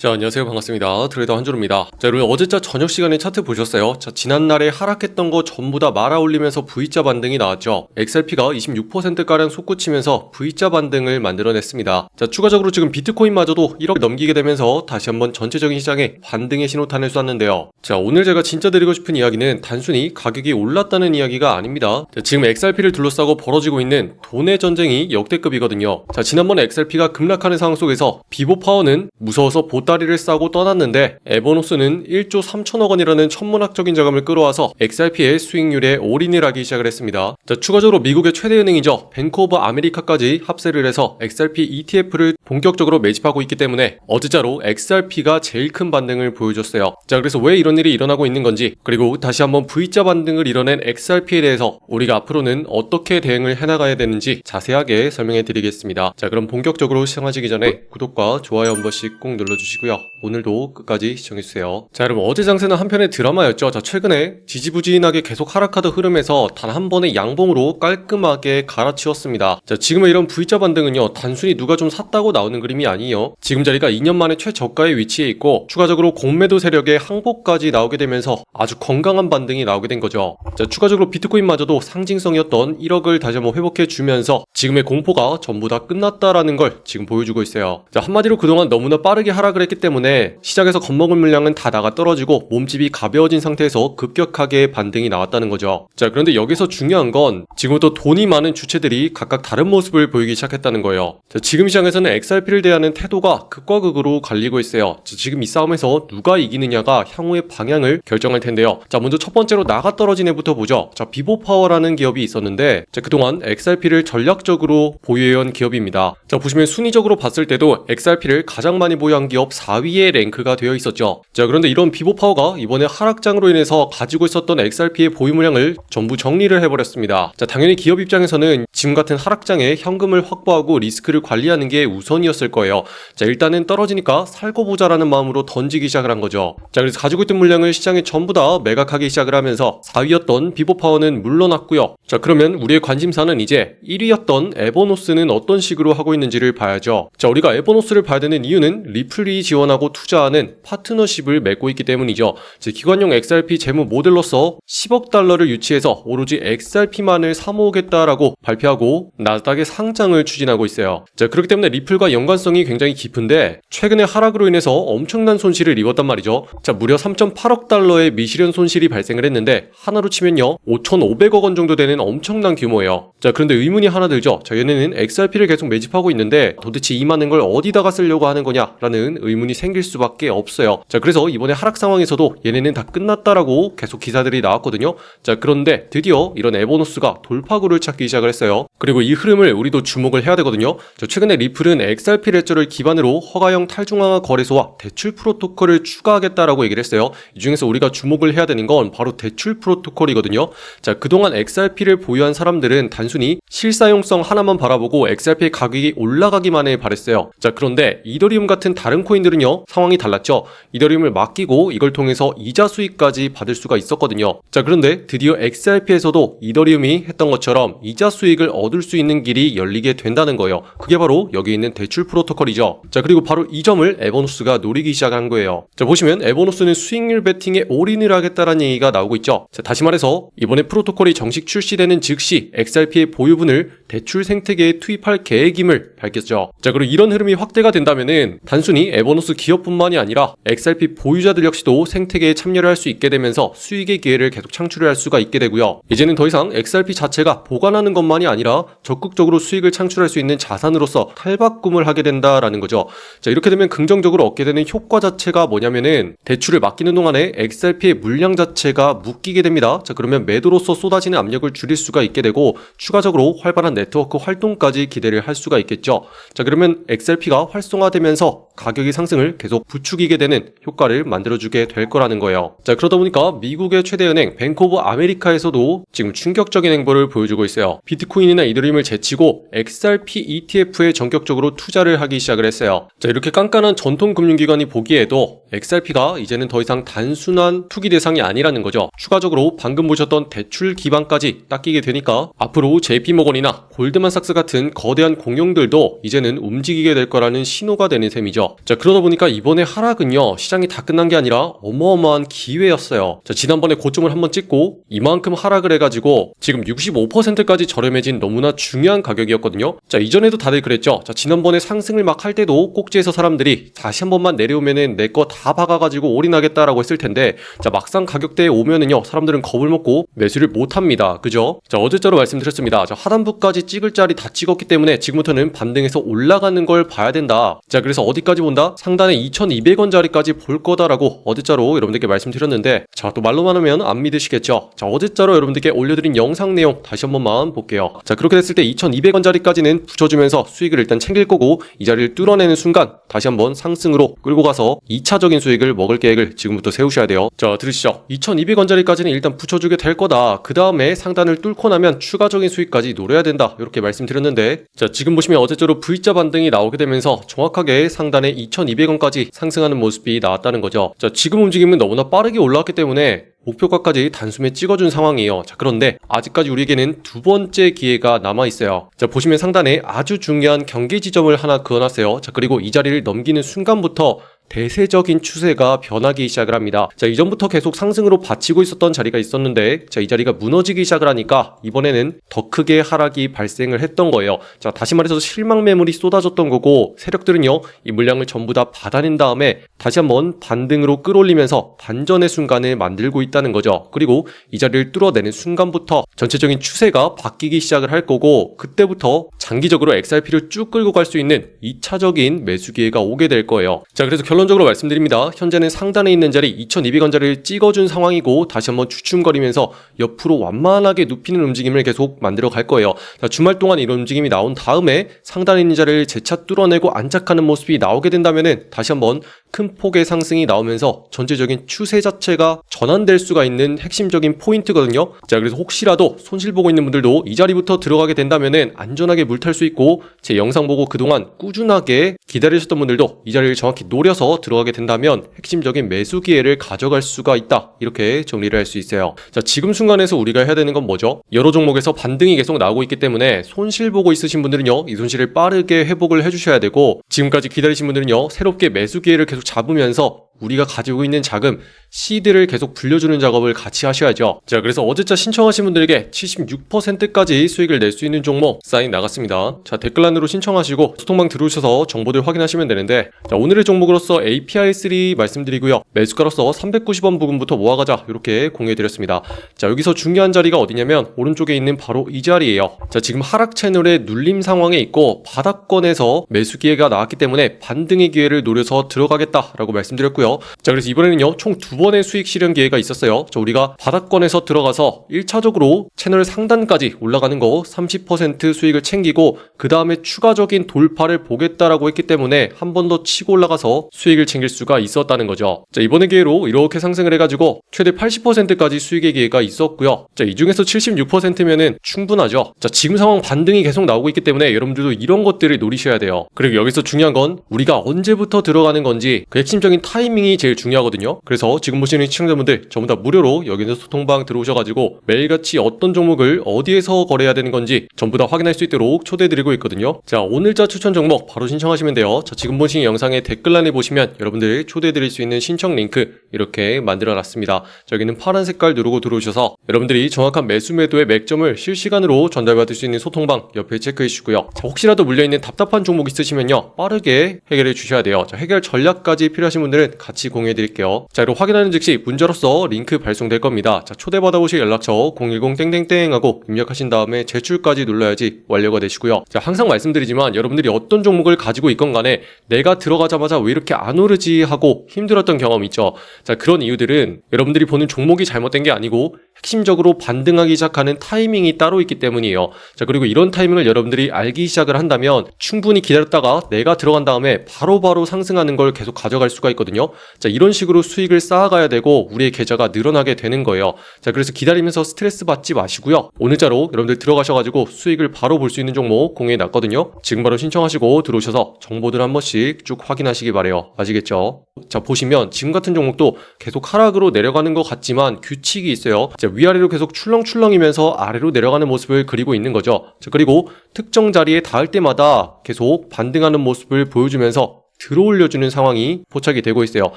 자, 안녕하세요. 반갑습니다. 트레이더 한준호입니다. 자, 여러분 어제자 저녁 시간에 차트 보셨어요? 자, 지난날에 하락했던 거 전부 다 말아 올리면서 V자 반등이 나왔죠. XRP가 26%가량 솟구치면서 V자 반등을 만들어냈습니다. 자, 추가적으로 지금 비트코인마저도 1억 넘기게 되면서 다시 한번 전체적인 시장에 반등의 신호탄을 쐈는데요. 자, 오늘 제가 진짜 드리고 싶은 이야기는 단순히 가격이 올랐다는 이야기가 아닙니다. 자, 지금 XRP를 둘러싸고 벌어지고 있는 돈의 전쟁이 역대급이거든요. 자, 지난번에 XRP가 급락하는 상황 속에서 비보파워는 무서워서 보따리를 싸고 떠났는데 에버노스는 1조 3천억 원이라는 천문학적인 자금을 끌어와서 XRP의 수익률에 올인을 하기 시작을 했습니다. 자, 추가적으로 미국의 최대 은행이죠. 뱅크 오브 아메리카까지 합세를 해서 XRP ETF를 본격적으로 매집하고 있기 때문에 어제자로 XRP가 제일 큰 반등을 보여줬어요. 자, 그래서 왜 이런 일이 일어나고 있는 건지, 그리고 다시 한번 V자 반등을 이뤄낸 XRP에 대해서 우리가 앞으로는 어떻게 대응을 해나가야 되는지 자세하게 설명해 드리겠습니다. 자, 그럼 본격적으로 시작하시기 전에 구독과 좋아요 한 번씩 꼭 눌러주시고요. 오늘도 끝까지 시청해주세요. 자, 여러분 어제 장세는 한편의 드라마였죠. 자, 최근에 지지부진하게 계속 하락하던 흐름에서 단 한 번의 양봉으로 깔끔하게 갈아치웠습니다. 자, 지금의 이런 V자 반등은요, 단순히 누가 좀 샀다고 나오는 그림이 아니에요. 지금 자리가 2년 만에 최저가에 위치해 있고 추가적으로 공매도 세력의 항복까지 나오게 되면서 아주 건강한 반등이 나오게 된 거죠. 자, 추가적으로 비트코인마저도 상징성이었던 1억을 다시 한번 회복해 주면서 지금의 공포가 전부 다 끝났다라는 걸 지금 보여주고 있어요. 자, 한마디로 그동안 너무나 빠르게 하락을 했기 때문에 시장에서 겁먹을 물량은 다 나가 떨어지고 몸집이 가벼워진 상태에서 급격하게 반등이 나왔다는 거죠. 자, 그런데 여기서 중요한 건 지금부터 돈이 많은 주체들이 각각 다른 모습을 보이기 시작했다는 거예요. 자, 지금 시장에서는 XRP를 대하는 태도가 극과 극으로 갈리고 있어요. 자, 지금 이 싸움에서 누가 이기느냐가 향후의 방향을 결정할 텐데요. 자, 먼저 첫 번째로 나가 떨어진 애부터 보죠. 자, 비보파워라는 기업이 있었는데, 자, 그동안 XRP를 전략적으로 보유해온 기업입니다. 자, 보시면 순위적으로 봤을 때도 XRP를 가장 많이 보유한 기업 4위에 랭크가 되어 있었죠. 자, 그런데 이런 비보파워가 이번에 하락장으로 인해서 가지고 있었던 XRP의 보유 물량을 전부 정리를 해버렸습니다. 자, 당연히 기업 입장에서는 지금 같은 하락장에 현금을 확보하고 리스크를 관리하는 게 우선이었을 거예요. 자, 일단은 떨어지니까 살고 보자라는 마음으로 던지기 시작을 한 거죠. 자, 그래서 가지고 있던 물량을 시장에 전부 다 매각하기 시작을 하면서 4위였던 비보파워는 물러났고요. 자, 그러면 우리의 관심사는 이제 1위였던 에버노스는 어떤 식으로 하고 있는지를 봐야죠. 자, 우리가 에버노스를 봐야 되는 이유는 리플이 지원하고 투자하는 파트너십을 맺고 있기 때문이죠. 즉, 기관용 XRP 재무 모델로서 10억 달러를 유치해서 오로지 XRP만을 사모으겠다라고 발표하고 나스닥의 상장을 추진하고 있어요. 자, 그렇기 때문에 리플과 연관성이 굉장히 깊은데 최근에 하락으로 인해서 엄청난 손실을 입었단 말이죠. 자, 무려 3.8억 달러의 미실현 손실이 발생을 했는데 하나로 치면요 5,500억 원 정도 되는 엄청난 규모예요. 자, 그런데 의문이 하나 들죠. 자, 얘네는 XRP를 계속 매집하고 있는데 도대체 이 많은 걸 어디다가 쓰려고 하는 거냐라는 의문이 생길 수밖에 없어요. 자, 그래서 이번에 하락 상황에서도 얘네는 다 끝났다라고 계속 기사들이 나왔거든요. 자, 그런데 드디어 이런 에버노스가 돌파구를 찾기 시작을 했어요. 그리고 이 흐름을 우리도 주목을 해야 되거든요. 자, 최근에 리플은 XRP 레저를 기반으로 허가형 탈중앙화 거래소와 대출 프로토콜을 추가하겠다라고 얘기를 했어요. 이 중에서 우리가 주목을 해야 되는 건 바로 대출 프로토콜이거든요. 자, 그동안 XRP를 보유한 사람들은 단순히 실사용성 하나만 바라보고 XRP의 가격이 올라가기만을 바랬어요. 자, 그런데 이더리움 같은 다른 코인들은요 상황이 달랐죠. 이더리움을 맡기고 이걸 통해서 이자 수익까지 받을 수가 있었거든요. 자, 그런데 드디어 XRP에서도 이더리움이 했던 것처럼 이자 수익을 얻을 수 있는 길이 열리게 된다는 거예요. 그게 바로 여기 있는 대출 프로토콜이죠. 자, 그리고 바로 이 점을 에버노스가 노리기 시작한 거예요. 자, 보시면 에버노스는 수익률 베팅에 올인을 하겠다라는 얘기가 나오고 있죠. 자, 다시 말해서 이번에 프로토콜이 정식 출시되는 즉시 XRP의 보유분을 대출 생태계에 투입할 계획임을 밝혔죠. 자, 그리고 이런 흐름이 확대가 된다면은 단순히 에버노스 기업뿐만이 아니라 XRP 보유자들 역시도 생태계에 참여를 할 수 있게 되면서 수익의 기회를 계속 창출을 할 수가 있게 되고요. 이제는 더 이상 XRP 자체가 보관하는 것만이 아니라 적극적으로 수익을 창출할 수 있는 자산으로서 탈바꿈을 하게 된다라는 거죠. 자, 이렇게 되면 긍정적으로 얻게 되는 효과 자체가 뭐냐면은 대출을 맡기는 동안에 XRP의 물량 자체가 묶이게 됩니다. 자, 그러면 매도로서 쏟아지는 압력을 줄일 수가 있게 되고 추가적으로 활발한 네트워크 활동까지 기대를 할 수가 있겠죠. 자, 그러면 XRP가 활성화되면서 가격의 상승을 계속 부추기게 되는 효과를 만들어주게 될 거라는 거예요. 자, 그러다 보니까 미국의 최대 은행 뱅크 오브 아메리카에서도 지금 충격적인 행보를 보여주고 있어요. 비트코인이나 이더리움을 제치고 XRP ETF에 전격적으로 투자를 하기 시작을 했어요. 자, 이렇게 깐깐한 전통 금융기관이 보기에도 XRP가 이제는 더 이상 단순한 투기 대상이 아니라는 거죠. 추가적으로 방금 보셨던 대출 기반까지 닦이게 되니까 앞으로 JP모건이나 골드만삭스 같은 거대한 공룡들도 이제는 움직이게 될 거라는 신호가 되는 셈이죠. 거죠. 자, 그러다 보니까 이번에 하락은요, 시장이 다 끝난 게 아니라 어마어마한 기회였어요. 자, 지난번에 고점을 한번 찍고 이만큼 하락을 해가지고 지금 65%까지 저렴해진 너무나 중요한 가격이었거든요. 자, 이전에도 다들 그랬죠. 자, 지난번에 상승을 막 할 때도 꼭지에서 사람들이 다시 한 번만 내려오면은 내 거 다 박아가지고 올인하겠다라고 했을 텐데, 자, 막상 가격대에 오면은요, 사람들은 겁을 먹고 매수를 못합니다. 그죠? 자, 어제자로 말씀드렸습니다. 자, 하단부까지 찍을 자리 다 찍었기 때문에 지금부터는 반등해서 올라가는 걸 봐야 된다. 자, 그래서 어디까지 본다? 상단에 2,200원짜리까지 볼 거다라고 어제자로 여러분들께 말씀드렸는데, 자, 또 말로만 하면 안 믿으시겠죠? 자, 어제자로 여러분들께 올려드린 영상 내용 다시 한 번만 볼게요. 자, 그렇게 됐을 때 2,200원짜리까지는 붙여주면서 수익을 일단 챙길 거고, 이 자리를 뚫어내는 순간 다시 한번 상승으로 끌고 가서 2차적인 수익을 먹을 계획을 지금부터 세우셔야 돼요. 자, 들으시죠? 2,200원짜리까지는 일단 붙여주게 될 거다. 그 다음에 상단을 뚫고 나면 추가적인 수익까지 노려야 된다. 이렇게 말씀드렸는데, 자, 지금 보시면 어제자로 V자 반등이 나오게 되면서 정확하게 상단에 2,200원까지 상승하는 모습이 나왔다는 거죠. 자, 지금 움직임은 너무나 빠르게 올라왔기 때문에 목표가까지 단숨에 찍어준 상황이에요. 자, 그런데 아직까지 우리에게는 두 번째 기회가 남아있어요. 자, 보시면 상단에 아주 중요한 경계 지점을 하나 그어놨어요. 자, 그리고 이 자리를 넘기는 순간부터 대세적인 추세가 변하기 시작을 합니다. 자, 이전부터 계속 상승으로 받치고 있었던 자리가 있었는데, 자, 이 자리가 무너지기 시작을 하니까 이번에는 더 크게 하락이 발생을 했던 거예요. 자, 다시 말해서 실망 매물이 쏟아졌던 거고, 세력들은요, 이 물량을 전부 다 받아낸 다음에 다시 한번 반등으로 끌어올리면서 반전의 순간을 만들고 있다는 거죠. 그리고 이 자리를 뚫어내는 순간부터 전체적인 추세가 바뀌기 시작을 할 거고, 그때부터 장기적으로 XRP를 쭉 끌고 갈 수 있는 2차적인 매수 기회가 오게 될 거예요. 자, 그래서 결론적으로 말씀드립니다. 현재는 상단에 있는 자리 2,200원짜리를 찍어준 상황이고, 다시 한번 주춤거리면서 옆으로 완만하게 눕히는 움직임을 계속 만들어 갈 거예요. 자, 주말 동안 이런 움직임이 나온 다음에 상단에 있는 자리를 재차 뚫어내고 안착하는 모습이 나오게 된다면은 다시 한번 큰 폭의 상승이 나오면서 전체적인 추세 자체가 전환될 수가 있는 핵심적인 포인트거든요. 자, 그래서 혹시라도 손실 보고 있는 분들도 이 자리부터 들어가게 된다면은 안전하게 물탈 수 있고, 제 영상 보고 그동안 꾸준하게 기다리셨던 분들도 이 자리를 정확히 노려서 들어가게 된다면 핵심적인 매수 기회를 가져갈 수가 있다. 이렇게 정리를 할 수 있어요. 자, 지금 순간에서 우리가 해야 되는 건 뭐죠? 여러 종목에서 반등이 계속 나오고 있기 때문에 손실 보고 있으신 분들은요, 이 손실을 빠르게 회복을 해주셔야 되고, 지금까지 기다리신 분들은요, 새롭게 매수 기회를 계속 잡으면서 우리가 가지고 있는 자금, 시드를 계속 불려주는 작업을 같이 하셔야죠. 자, 그래서 어제자 신청하신 분들에게 76%까지 수익을 낼 수 있는 종목 사인 나갔습니다. 자, 댓글란으로 신청하시고 소통방 들어오셔서 정보들 확인하시면 되는데, 자, 오늘의 종목으로서 API3 말씀드리고요. 매수가로서 390원 부근부터 모아가자 이렇게 공유해드렸습니다. 자, 여기서 중요한 자리가 어디냐면 오른쪽에 있는 바로 이 자리예요. 자, 지금 하락 채널의 눌림 상황에 있고 바닥권에서 매수 기회가 나왔기 때문에 반등의 기회를 노려서 들어가겠다라고 말씀드렸고요. 자, 그래서 이번에는요, 총 두 번의 수익 실현 기회가 있었어요. 자, 우리가 바닥권에서 들어가서 1차적으로 채널 상단까지 올라가는 거 30% 수익을 챙기고, 그 다음에 추가적인 돌파를 보겠다라고 했기 때문에 한 번 더 치고 올라가서 수익을 챙길 수가 있었다는 거죠. 자, 이번의 기회로 이렇게 상승을 해가지고 최대 80%까지 수익의 기회가 있었고요. 자, 이 중에서 76%면은 충분하죠. 자, 지금 상황 반등이 계속 나오고 있기 때문에 여러분들도 이런 것들을 노리셔야 돼요. 그리고 여기서 중요한 건 우리가 언제부터 들어가는 건지 그 핵심적인 타이밍이 제일 중요하거든요. 그래서 지금 보시는 시청자분들 전부 다 무료로 여기는 소통방 들어오셔가지고 매일같이 어떤 종목을 어디에서 거래해야 되는 건지 전부 다 확인할 수 있도록 초대해드리고 있거든요. 자, 오늘자 추천 종목 바로 신청하시면 돼요. 자, 지금 보시는 영상의 댓글란에 보시면 여러분들 초대해드릴 수 있는 신청 링크 이렇게 만들어놨습니다. 자, 여기는 파란 색깔 누르고 들어오셔서 여러분들이 정확한 매수 매도의 맥점을 실시간으로 전달받을 수 있는 소통방 옆에 체크해 주시고요. 자, 혹시라도 물려있는 답답한 종목 있으시면요, 빠르게 해결해 주셔야 돼요. 자, 해결 전략까지 필요하신 분들은 같이 공유해 드릴게요. 자, 그리고 확인하는 즉시 문자로서 링크 발송될 겁니다. 자, 초대받아보실 연락처 010 하고 입력하신 다음에 제출까지 눌러야지 완료가 되시고요. 자, 항상 말씀드리지만 여러분들이 어떤 종목을 가지고 있건 간에 내가 들어가자마자 왜 이렇게 안 오르지 하고 힘들었던 경험 있죠. 자, 그런 이유들은 여러분들이 보는 종목이 잘못된 게 아니고 핵심적으로 반등하기 시작하는 타이밍이 따로 있기 때문이에요. 자, 그리고 이런 타이밍을 여러분들이 알기 시작을 한다면 충분히 기다렸다가 내가 들어간 다음에 바로바로 상승하는 걸 계속 가져갈 수가 있거든요. 자, 이런 식으로 수익을 쌓아가야 되고 우리의 계좌가 늘어나게 되는 거예요. 자, 그래서 기다리면서 스트레스 받지 마시고요. 오늘자로 여러분들 들어가셔가지고 수익을 바로 볼 수 있는 종목 공유해 놨거든요. 지금 바로 신청하시고 들어오셔서 정보들 한 번씩 쭉 확인하시기 바래요. 아시겠죠? 자, 보시면 지금 같은 종목도 계속 하락으로 내려가는 것 같지만 규칙이 있어요. 자, 위아래로 계속 출렁출렁이면서 아래로 내려가는 모습을 그리고 있는 거죠. 자, 그리고 특정 자리에 닿을 때마다 계속 반등하는 모습을 보여주면서 들어올려주는 상황이 포착이 되고 있어요.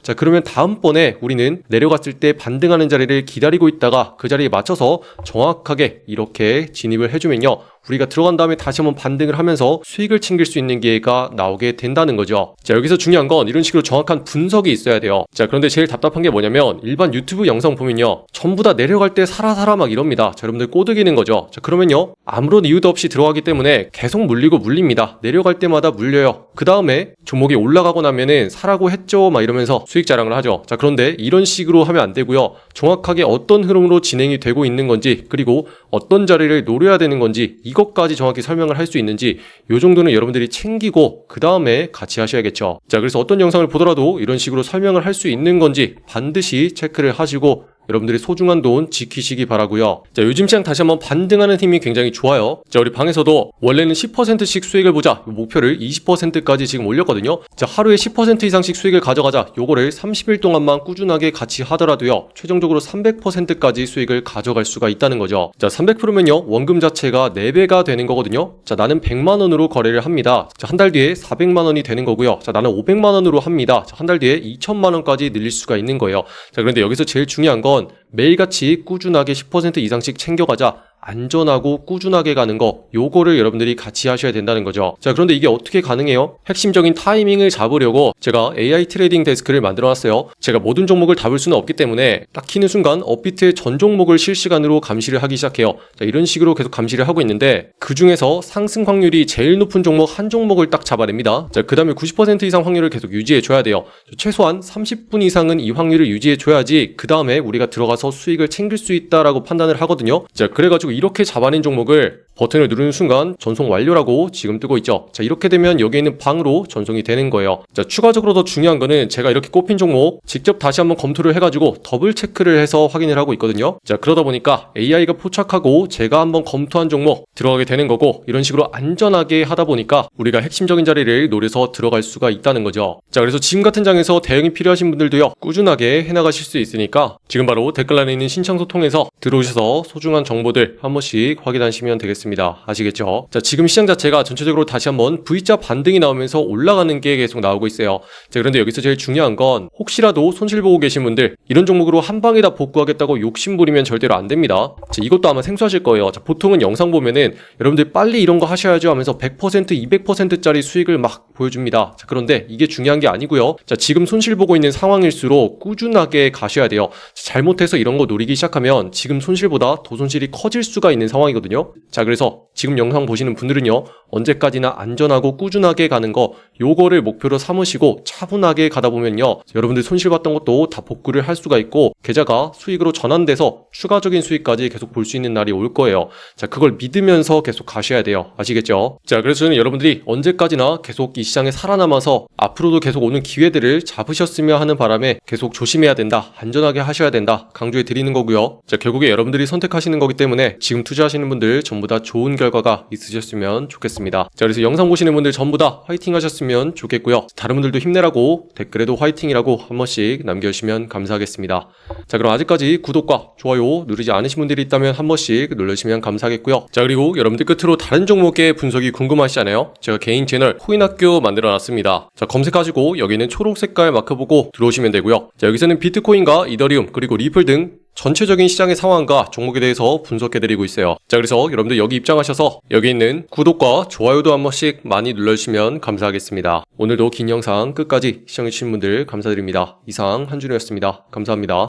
자, 그러면 다음번에 우리는 내려갔을 때 반등하는 자리를 기다리고 있다가 그 자리에 맞춰서 정확하게 이렇게 진입을 해주면요, 우리가 들어간 다음에 다시 한번 반등을 하면서 수익을 챙길 수 있는 기회가 나오게 된다는 거죠. 자, 여기서 중요한 건 이런 식으로 정확한 분석이 있어야 돼요. 자, 그런데 제일 답답한 게 뭐냐면 일반 유튜브 영상 보면요, 전부 다 내려갈 때 사라 막 이럽니다. 자, 여러분들 꼬드기는 거죠. 자, 그러면요, 아무런 이유도 없이 들어가기 때문에 계속 물립니다. 내려갈 때마다 물려요. 그 다음에 종목이 올라가고 나면은 사라고 했죠 막 이러면서 수익 자랑을 하죠. 자, 그런데 이런 식으로 하면 안 되고요, 정확하게 어떤 흐름으로 진행이 되고 있는 건지, 그리고 어떤 자리를 노려야 되는 건지, 이것까지 정확히 설명을 할 수 있는지 요 정도는 여러분들이 챙기고 그 다음에 같이 하셔야겠죠. 자, 그래서 어떤 영상을 보더라도 이런 식으로 설명을 할 수 있는 건지 반드시 체크를 하시고 여러분들이 소중한 돈 지키시기 바라고요. 자, 요즘 시장 다시 한번 반등하는 힘이 굉장히 좋아요. 자, 우리 방에서도 원래는 10%씩 수익을 보자 목표를 20%까지 지금 올렸거든요. 자, 하루에 10% 이상씩 수익을 가져가자, 요거를 30일 동안만 꾸준하게 같이 하더라도요, 최종적으로 300%까지 수익을 가져갈 수가 있다는 거죠. 자, 300%면요 원금 자체가 4배가 되는 거거든요. 자, 나는 100만 원으로 거래를 합니다. 자, 한 달 뒤에 400만 원이 되는 거고요. 자, 나는 500만 원으로 합니다. 자, 한 달 뒤에 2천만 원까지 늘릴 수가 있는 거예요. 자, 그런데 여기서 제일 중요한 건 매일같이 꾸준하게 10% 이상씩 챙겨가자, 안전하고 꾸준하게 가는 거, 요거를 여러분들이 같이 하셔야 된다는 거죠. 자, 그런데 이게 어떻게 가능해요? 핵심적인 타이밍을 잡으려고 제가 AI 트레이딩 데스크를 만들어 놨어요. 제가 모든 종목을 다 볼 수는 없기 때문에 딱 키는 순간 업비트의 전 종목을 실시간으로 감시를 하기 시작해요. 자, 이런 식으로 계속 감시를 하고 있는데 그 중에서 상승 확률이 제일 높은 종목 한 종목을 딱 잡아냅니다. 자, 그 다음에 90% 이상 확률을 계속 유지해 줘야 돼요. 최소한 30분 이상은 이 확률을 유지해 줘야지 그 다음에 우리가 들어가서 수익을 챙길 수 있다라고 판단을 하거든요. 자, 그래가지고 이렇게 잡아낸 종목을 버튼을 누르는 순간 전송 완료라고 지금 뜨고 있죠. 자, 이렇게 되면 여기에 있는 방으로 전송이 되는 거예요. 자, 추가적으로 더 중요한 거는 제가 이렇게 꼽힌 종목 직접 다시 한번 검토를 해가지고 더블 체크를 해서 확인을 하고 있거든요. 자, 그러다 보니까 AI가 포착하고 제가 한번 검토한 종목 들어가게 되는 거고, 이런 식으로 안전하게 하다 보니까 우리가 핵심적인 자리를 노려서 들어갈 수가 있다는 거죠. 자, 그래서 지금 같은 장에서 대응이 필요하신 분들도요, 꾸준하게 해나가실 수 있으니까 지금 바로 댓글란에 있는 신청서 통해서 들어오셔서 소중한 정보들 한 번씩 확인하시면 되겠습니다. 아시겠죠? 자, 지금 시장 자체가 전체적으로 다시 한번 V자 반등이 나오면서 올라가는 게 계속 나오고 있어요. 자, 그런데 여기서 제일 중요한 건 혹시라도 손실 보고 계신 분들, 이런 종목으로 한 방에 다 복구하겠다고 욕심 부리면 절대로 안 됩니다. 자, 이것도 아마 생소하실 거예요. 자, 보통은 영상 보면은 여러분들 빨리 이런 거 하셔야죠 하면서 100%, 200%짜리 수익을 막 보여줍니다. 자, 그런데 이게 중요한 게 아니고요. 자, 지금 손실 보고 있는 상황일수록 꾸준하게 가셔야 돼요. 자, 잘못해서 이런 거 노리기 시작하면 지금 손실보다 더 손실이 커질 수가 있는 상황이거든요. 자, 그래서 지금 영상 보시는 분들은요, 언제까지나 안전하고 꾸준하게 가는 거, 요거를 목표로 삼으시고 차분하게 가다 보면요, 여러분들 손실 봤던 것도 다 복구를 할 수가 있고 계좌가 수익으로 전환돼서 추가적인 수익까지 계속 볼 수 있는 날이 올 거예요. 자, 그걸 믿으면서 계속 가셔야 돼요. 아시겠죠? 자, 그래서 저는 여러분들이 언제까지나 계속 이 시장에 살아남아서 앞으로도 계속 오는 기회들을 잡으셨으면 하는 바람에 계속 조심해야 된다, 안전하게 하셔야 된다 강조해 드리는 거고요. 자, 결국에 여러분들이 선택하시는 거기 때문에 지금 투자하시는 분들 전부 다 좋은 결과가 있으셨으면 좋겠습니다. 자, 그래서 영상 보시는 분들 전부 다 화이팅 하셨으면 좋겠고요. 다른 분들도 힘내라고 댓글에도 화이팅이라고 한 번씩 남겨주시면 감사하겠습니다. 자, 그럼 아직까지 구독과 좋아요 누르지 않으신 분들이 있다면 한 번씩 눌러주시면 감사하겠고요. 자, 그리고 여러분들 끝으로 다른 종목의 분석이 궁금하시잖아요. 제가 개인 채널 코인학교 만들어 놨습니다. 자, 검색하시고 여기 있는 초록 색깔 마크 보고 들어오시면 되고요. 자, 여기서는 비트코인과 이더리움 그리고 리플 등 전체적인 시장의 상황과 종목에 대해서 분석해드리고 있어요. 자, 그래서 여러분들 여기 입장하셔서 여기 있는 구독과 좋아요도 한 번씩 많이 눌러주시면 감사하겠습니다. 오늘도 긴 영상 끝까지 시청해주신 분들 감사드립니다. 이상 한준호였습니다. 감사합니다.